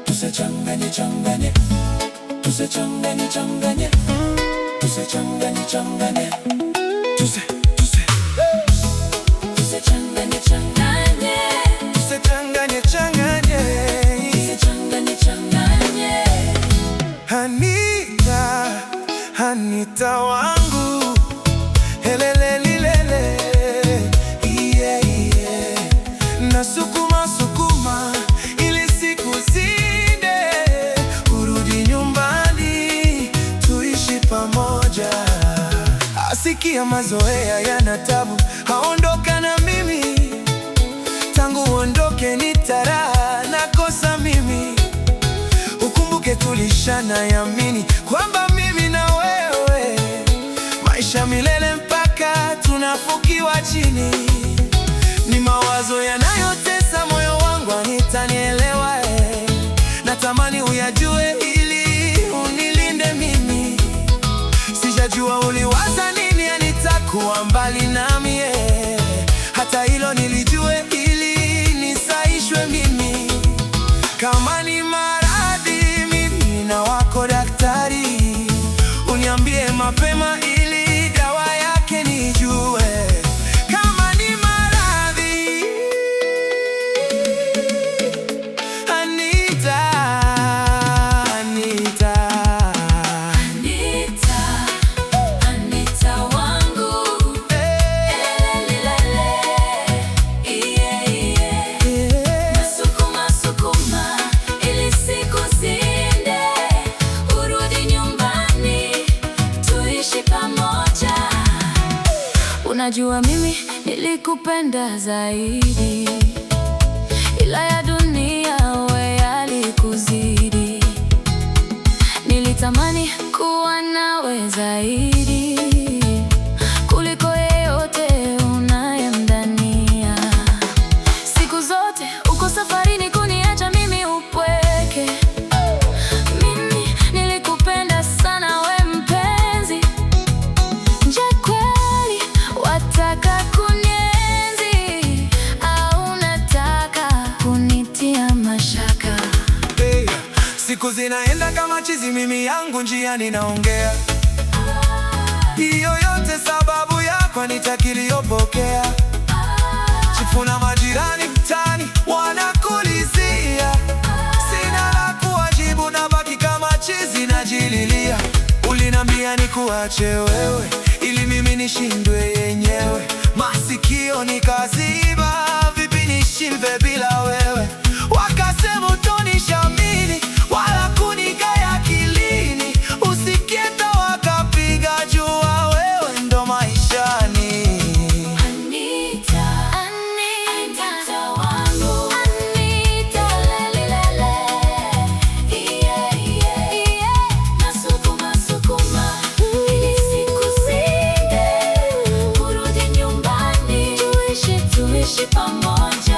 Tusichanganye changanye, tusichanganye changanye, tusichanganye changanye, tusichanganye changanye, tusichanganye changanye, tusichanganye changanye. Anita, Anita wangu, helele lilele, yeah, yeah. Nasukuma sukuma ili siku zinde, urudi nyumbani tuishi pamoja. Asikia mazoea yana tabu, haondoka na mimi. Tangu uondoke ni taraha nakosa mimi. Ukumbuke tulishana yamini kwamba mimi na wewe maisha milele mpaka tunafukiwa chini. Ni mawazo yanayotesa moyo wangu, Anita nielewa, natamani uyajue ili unilinde mimi. Sijajua uliwaza nini, Anita kuwa mbali nami, hata hilo nilijue ili nisaishwe mimi. Kama ni maradhi, mimi na wako daktari, uniambie mapema ili dawa yake nijue. Kama ni maradhi, Anita, Anita, Anita, Anita wangu, elelelele, yeah, yeah. Nasukuma sukuma ili siku zinde, urudi nyumbani tuishi pamoja. Unajua mimi nilikupenda zaidi, ila ya dunia we yalikuzidi. Nilitamani kuwa nawe zaidi kuliko yeyote unayemdhania. Siku zote uko safarini kuniacha mimi upweke. Mimi nilikupenda sana we mpenzi. Je, kweli wataka kunienzi au unataka kunitia mashaka? hey. Siku zinaenda kama chizi, mimi yangu njiani naongea. Hiyo yote sababu yako, Anita kiliyopokea. Chifu na majirani mtaani wanakulizia, sina la kuwajibu, nabaki kama chizi najililia. Ulinambia nikuache wewe ili mimi nishindwe yenyewe, masikio nikaziba, vipi nishindwe bila wewe? Wakasema utonishamini wala kunigaya akilini, usikieta wakapiga jua, wewe ndo maishani. Anita, Anita wangu, Anita lelelele, yeah, yeah. Nasukuma sukuma ili siku zinde, urudi nyumbani tuishi pamoja.